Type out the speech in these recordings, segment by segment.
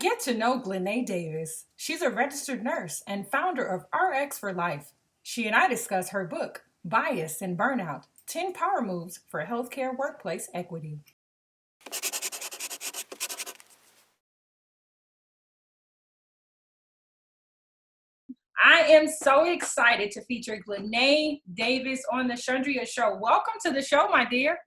Get to know Glennae Davis. She's a registered nurse and founder of RX for Life. She and I discuss her book, Bias and Burnout 10 Power Moves for Healthcare Workplace Equity. I am so excited to feature Glennae Davis on the Chandria Show. Welcome to the show, my dear.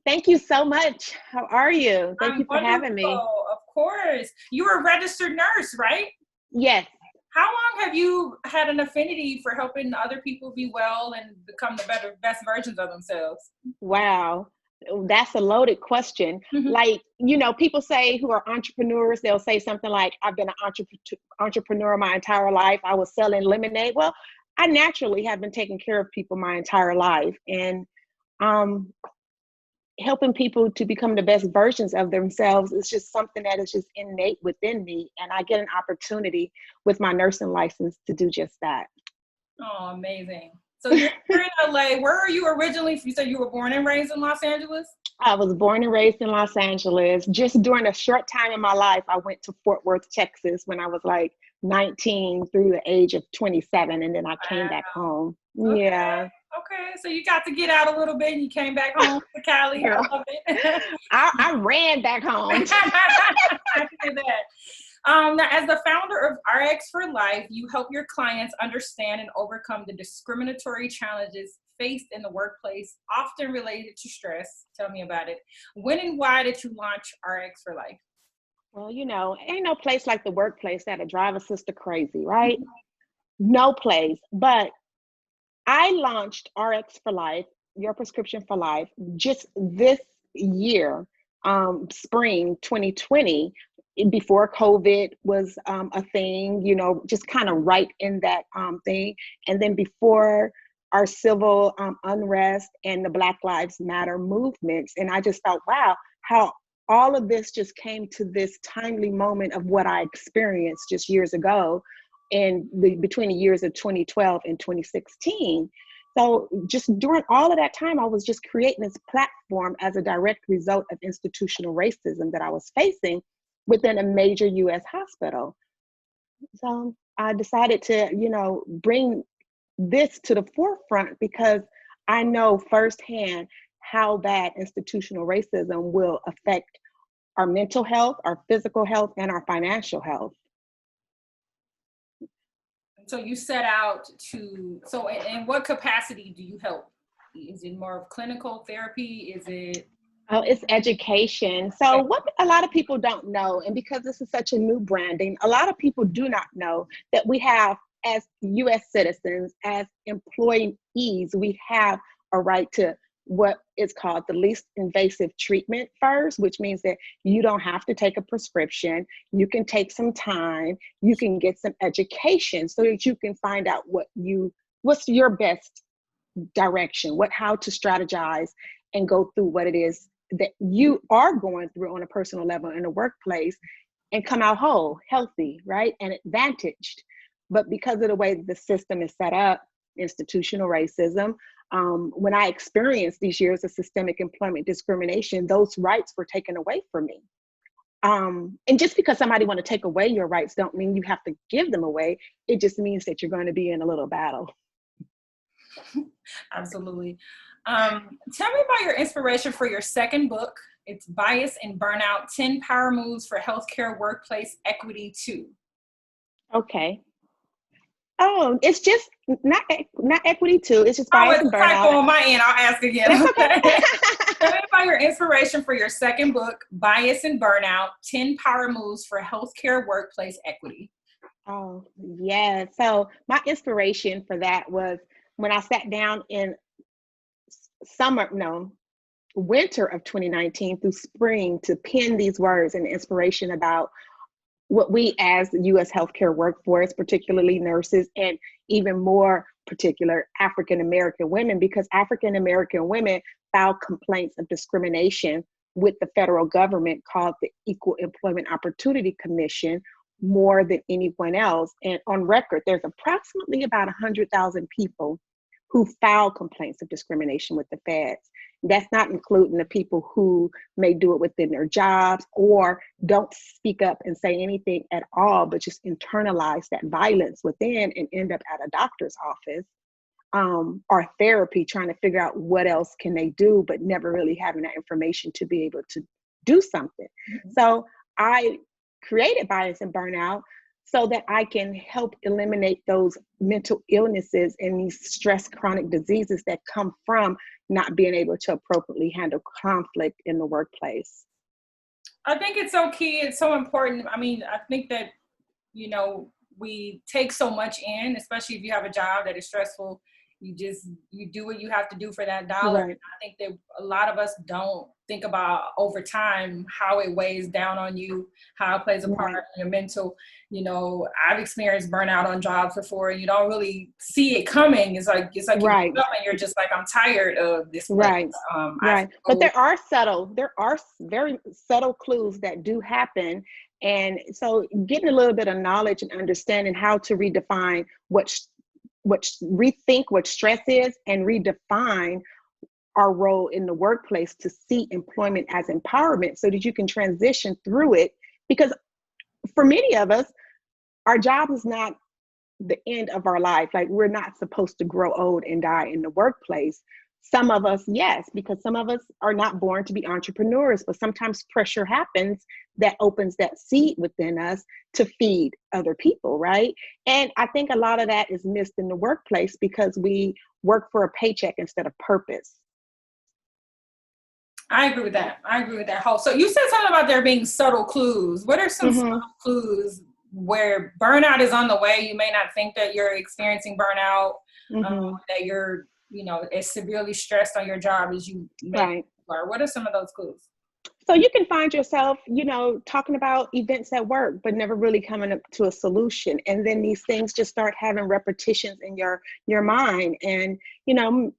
Thank you so much. How are you? Thank I'm you for having me. wonderful, of course. You're a registered nurse, right? Yes. How long have you had an affinity for helping other people be well and become the best versions of themselves? Wow. That's a loaded question. People say who are entrepreneurs, they'll say something like, I've been an entrepreneur my entire life. I was selling lemonade. Well, I naturally have been taking care of people my entire life. And um, helping people to become the best versions of themselves is just something that is just innate within me. And I get an opportunity with my nursing license to do just that. Oh, amazing. So you're in LA. Where are you originally? You said you were born and raised in Los Angeles? I was born and raised in Los Angeles. Just during a short time in my life, I went to Fort Worth, Texas when I was like 19 through the age of 27. And then I came back Wow. home. Okay. Yeah. Okay. So you got to get out a little bit and you came back home to Cali. I Girl, love it. I ran back home. I hear that. Now, as the founder of RX for Life, you help your clients understand and overcome the discriminatory challenges faced in the workplace, often related to stress. Tell me about it. When and why did you launch RX for Life? Well, ain't no place like the workplace that'll drive a sister crazy, right? No place. But I launched RX for Life, Your Prescription for Life, just this year, spring 2020, before COVID was a thing, just kind of right in that thing. And then before our civil unrest and the Black Lives Matter movements. And I just thought, wow, how all of this just came to this timely moment of what I experienced just years ago between the years of 2012 and 2016. So just during all of that time, I was just creating this platform as a direct result of institutional racism that I was facing within a major US hospital. So I decided to, bring this to the forefront because I know firsthand how bad institutional racism will affect our mental health, our physical health, and our financial health. So you set out so in what capacity do you help? Is it more of clinical therapy? Is it? Oh, it's education. So, what a lot of people don't know, and because this is such a new branding, a lot of people do not know that we have, as US citizens, as employees, we have a right to what is called the least invasive treatment first, which means that you don't have to take a prescription. You can take some time, you can get some education so that you can find out what's your best direction, how to strategize and go through what it is that you are going through on a personal level in the workplace and come out whole, healthy, right? And advantaged. But because of the way the system is set up, institutional racism, when I experienced these years of systemic employment discrimination, those rights were taken away from me. And just because somebody want to take away your rights don't mean you have to give them away. It just means that you're going to be in a little battle. Absolutely. Tell me about your inspiration for your second book. It's Bias and Burnout 10 Power Moves for Healthcare Workplace Equity 2. Okay. Oh, it's just not equity too. It's just Oh, bias it's and a typo burnout. on my end. I'll ask again. That's Okay. Tell okay. me about your inspiration for your second book, Bias and Burnout 10 Power Moves for Healthcare Workplace Equity. Oh, yeah. So my inspiration for that was when I sat down in summer, no, winter of 2019 through spring to pen these words and inspiration about what we as the US healthcare workforce, particularly nurses, and even more particular African American women, because African American women file complaints of discrimination with the federal government called the Equal Employment Opportunity Commission more than anyone else. And on record, there's approximately about 100,000 people who file complaints of discrimination with the feds. That's not including the people who may do it within their jobs or don't speak up and say anything at all, but just internalize that violence within and end up at a doctor's office or therapy, trying to figure out what else can they do, but never really having that information to be able to do something. Mm-hmm. So I created Bias and Burnout so that I can help eliminate those mental illnesses and these stress chronic diseases that come from not being able to appropriately handle conflict in the workplace. I think it's so key. It's so important. I mean, I think that, we take so much in, especially if you have a job that is stressful. You do what you have to do for that dollar. Right. I think that a lot of us don't think about over time how it weighs down on you, how it plays a part in your mental. I've experienced burnout on jobs before, and you don't really see it coming. It's like you wake up and you're just like, I'm tired of this place. Right. But there are very subtle clues that do happen. And so getting a little bit of knowledge and understanding how to redefine rethink what stress is and redefine our role in the workplace to see employment as empowerment so that you can transition through it. Because for many of us, our job is not the end of our life. Like, we're not supposed to grow old and die in the workplace. Some of us, yes, because some of us are not born to be entrepreneurs, but sometimes pressure happens that opens that seed within us to feed other people, right? And I think a lot of that is missed in the workplace because we work for a paycheck instead of purpose. I agree with that. So you said something about there being subtle clues. What are some subtle clues where burnout is on the way? You may not think that you're experiencing burnout, that you're as severely stressed on your job as you may are. What are some of those clues? So you can find yourself, talking about events at work, but never really coming up to a solution. And then these things just start having repetitions in your mind. And,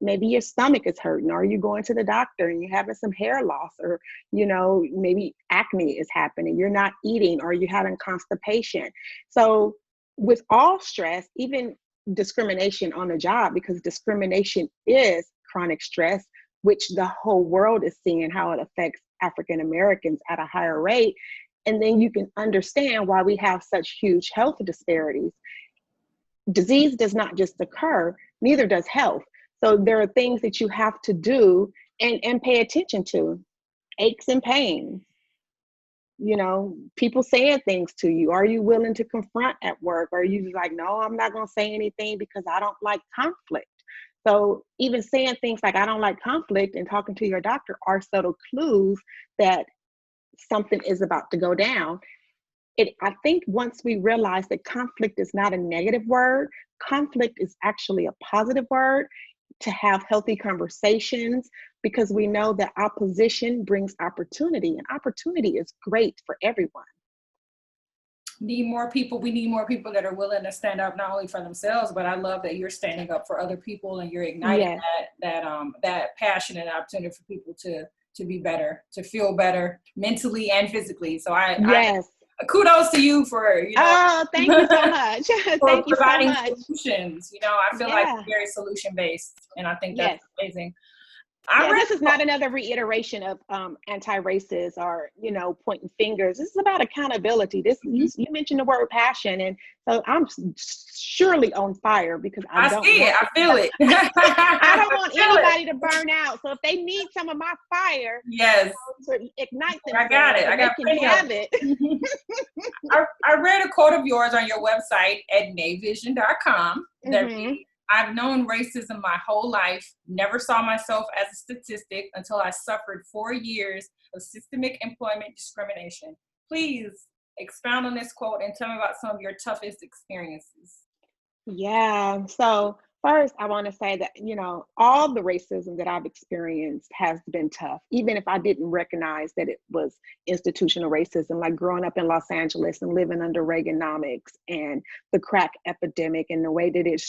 maybe your stomach is hurting, or you going to the doctor and you're having some hair loss, or, maybe acne is happening. You're not eating, or you're having constipation. So with all stress, even discrimination on the job, because discrimination is chronic stress, which the whole world is seeing how it affects African Americans at a higher rate. And then you can understand why we have such huge health disparities. Disease does not just occur, neither does health. So there are things that you have to do and pay attention to. Aches and pains, people saying things to you. Are you willing to confront at work? Or are you like, no, I'm not going to say anything because I don't like conflict? So even saying things like, I don't like conflict, and talking to your doctor are subtle clues that something is about to go down. I think once we realize that conflict is not a negative word, conflict is actually a positive word, to have healthy conversations, because we know that opposition brings opportunity, and opportunity is great for everyone. We need more people that are willing to stand up not only for themselves, but I love that you're standing up for other people, and you're igniting that passion and opportunity for people to be better, to feel better mentally and physically. So I kudos to you for thank you so much. Thank you so much. Solutions. I feel like it's very solution based, and I think that's amazing. This is not another reiteration of anti-racist or pointing fingers. This is about accountability. You mentioned the word passion, and so I'm surely on fire because I feel it. I don't want anybody to burn out. So if they need some of my fire, to ignite them, I got it. I got plenty of it. I read a quote of yours on your website at navision.com that reads, I've known racism my whole life, never saw myself as a statistic until I suffered 4 years of systemic employment discrimination. Please expound on this quote and tell me about some of your toughest experiences. Yeah. So first, I want to say that, all the racism that I've experienced has been tough, even if I didn't recognize that it was institutional racism, like growing up in Los Angeles and living under Reaganomics and the crack epidemic and the way that it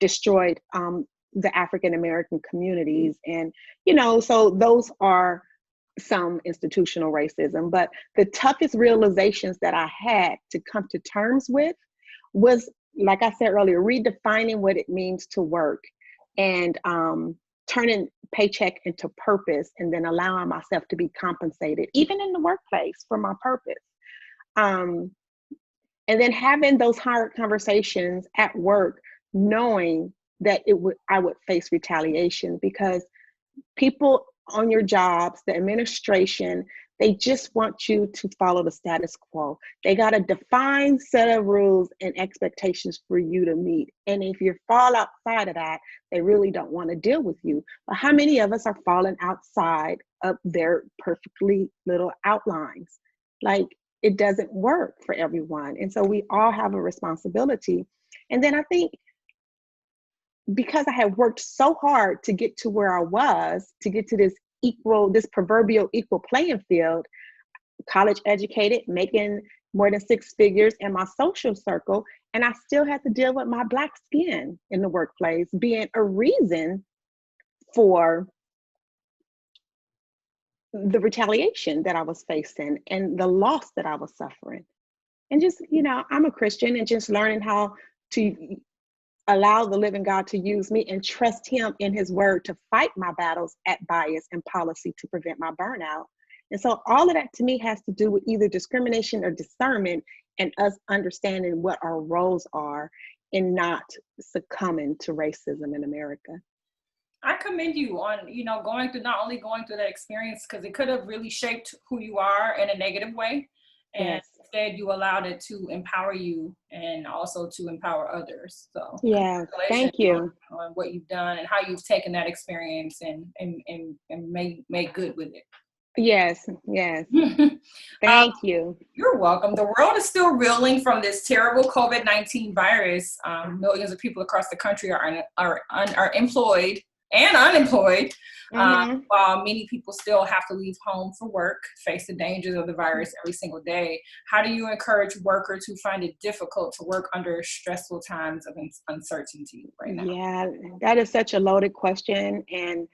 destroyed the African-American communities. And, so those are some institutional racism. But the toughest realizations that I had to come to terms with was, like I said earlier, redefining what it means to work. and turning paycheck into purpose, and then allowing myself to be compensated, even in the workplace, for my purpose. Um, and then having those hard conversations at work, knowing that I would face retaliation, because people on your jobs, the administration, they just want you to follow the status quo. They got a defined set of rules and expectations for you to meet. And if you fall outside of that, they really don't want to deal with you. But how many of us are falling outside of their perfectly little outlines? Like, it doesn't work for everyone. And so we all have a responsibility. And then I think, because I had worked so hard to get to where I was, to get to this proverbial equal playing field, college educated, making more than six figures in my social circle, and I still had to deal with my Black skin in the workplace being a reason for the retaliation that I was facing and the loss that I was suffering. And just, I'm a Christian, and just learning how to allow the living God to use me and trust him in his word to fight my battles at bias and policy to prevent my burnout. And so all of that to me has to do with either discrimination or discernment, and us understanding what our roles are and not succumbing to racism in America. I commend you on, not only going through that experience, because it could have really shaped who you are in a negative way. And Yes. instead you allowed it to empower you and also to empower others. So Yeah, thank you. on what you've done and how you've taken that experience and made good with it. Yes. Thank you. You're welcome. The world is still reeling from this terrible COVID-19 virus. Millions of people across the country are employed and unemployed, while many people still have to leave home for work, face the dangers of the virus every single day. How do you encourage workers who find it difficult to work under stressful times of uncertainty right now? Yeah, that is such a loaded question. And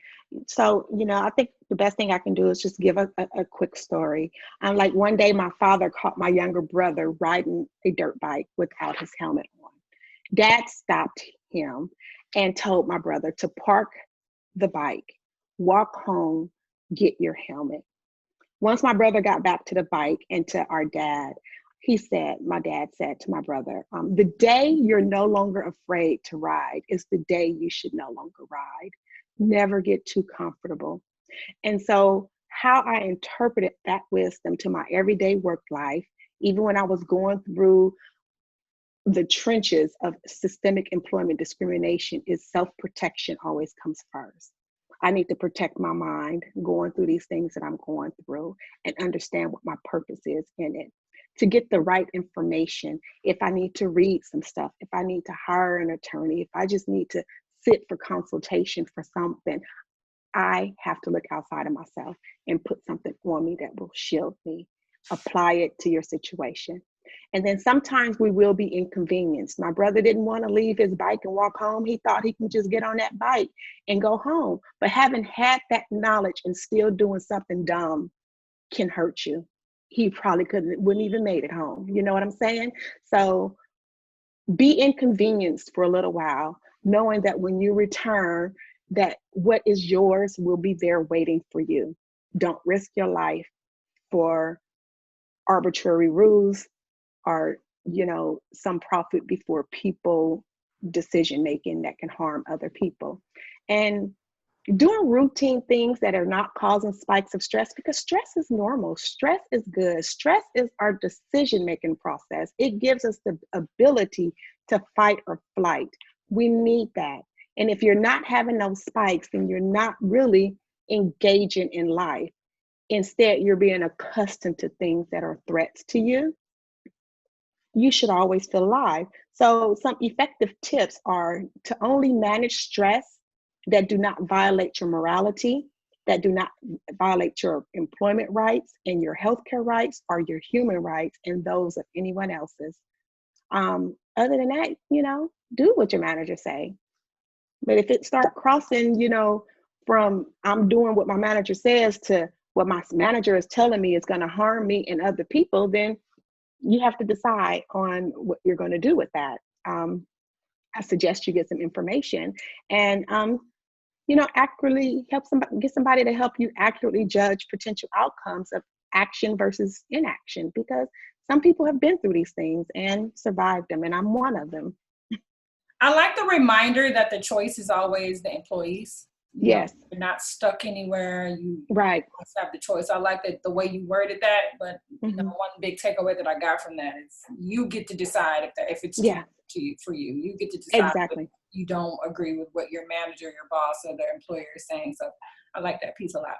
so, I think the best thing I can do is just give a quick story. Like, one day my father caught my younger brother riding a dirt bike without his helmet on. Dad stopped him and told my brother to park the bike, walk home, get your helmet. Once my brother got back to the bike and to our dad, my dad said to my brother, the day you're no longer afraid to ride is the day you should no longer ride. Never get too comfortable. And so how I interpreted that wisdom to my everyday work life, even when I was going through the trenches of systemic employment discrimination, is self-protection always comes first. I need to protect my mind going through these things that I'm going through, and understand what my purpose is in it. To get the right information, if I need to read some stuff, if I need to hire an attorney, if I just need to sit for consultation for something, I have to look outside of myself and put something on me that will shield me. Apply it to your situation. And then sometimes we will be inconvenienced. My brother didn't want to leave his bike and walk home. He thought he could just get on that bike and go home. But having had that knowledge and still doing something dumb can hurt you. He probably wouldn't even made it home. You know what I'm saying? So be inconvenienced for a little while, knowing that when you return, that what is yours will be there waiting for you. Don't risk your life for arbitrary rules or, some profit before people decision making that can harm other people. And doing routine things that are not causing spikes of stress, because stress is normal. Stress is good. Stress is our decision making process. It gives us the ability to fight or flight. We need that. And if you're not having those spikes, then you're not really engaging in life. Instead, you're being accustomed to things that are threats to you. You should always feel alive. So some effective tips are to only manage stress that do not violate your morality, that do not violate your employment rights and your healthcare rights or your human rights and those of anyone else's. Other than that, do what your manager say. But if it start crossing, from I'm doing what my manager says to what my manager is telling me is going to harm me and other people, then you have to decide on what you're going to do with that. I suggest you get some information and, accurately help somebody, get somebody to help you accurately judge potential outcomes of action versus inaction, because some people have been through these things and survived them, and I'm one of them. I like the reminder that the choice is always the employees. Yes. You're not stuck anywhere. You Right. have the choice. I like that the way you worded that, but one big takeaway that I got from that is you get to decide if it's Yeah. for you. You get to decide Exactly. if you don't agree with what your manager, your boss, or their employer is saying. So I like that piece a lot.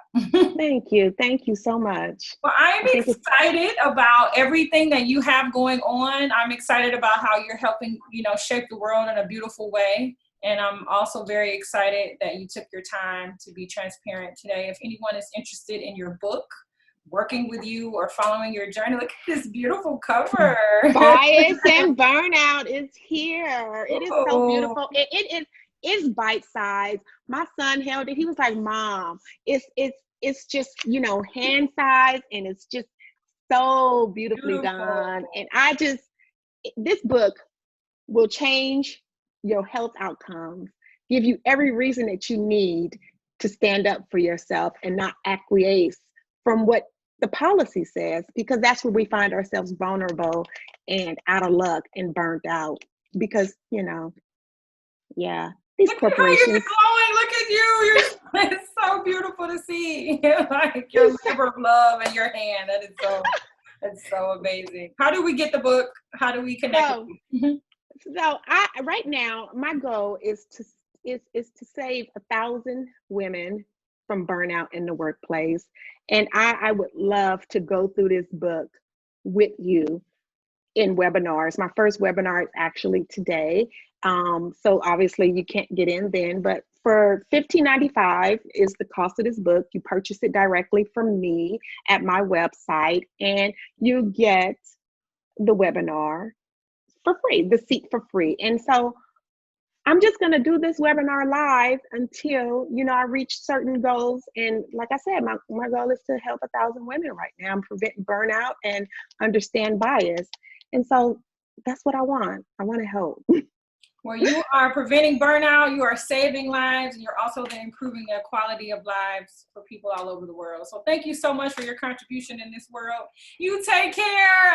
Thank you. Thank you so much. Well, I'm excited about everything that you have going on. I'm excited about how you're helping, shape the world in a beautiful way. And I'm also very excited that you took your time to be transparent today. If anyone is interested in your book, working with you, or following your journey, look at this beautiful cover. Bias and Burnout is here. It is so beautiful. It's bite-sized. My son held it. He was like, Mom, it's just, hand size, and it's just so beautifully done. And this book will change your health outcomes, give you every reason that you need to stand up for yourself and not acquiesce from what the policy says, because that's where we find ourselves vulnerable and out of luck and burnt out. Because, these Look corporations. At how you're glowing. Look at you. It's so beautiful to see. Like your labor of love in your hand. That's so amazing. How do we get the book? How do we connect with you? So right now, my goal is to save 1,000 women from burnout in the workplace. And I would love to go through this book with you in webinars. My first webinar is actually today. So obviously you can't get in then, but for $15.95 is the cost of this book. You purchase it directly from me at my website, and you get the webinar for free, the seat for free. And so I'm just going to do this webinar live until, I reach certain goals. And like I said, my goal is to help 1,000 women right now and prevent burnout and understand bias. And so that's what I want. I want to help. Well, you are preventing burnout, you are saving lives, and you're also improving the quality of lives for people all over the world. So thank you so much for your contribution in this world. You take care.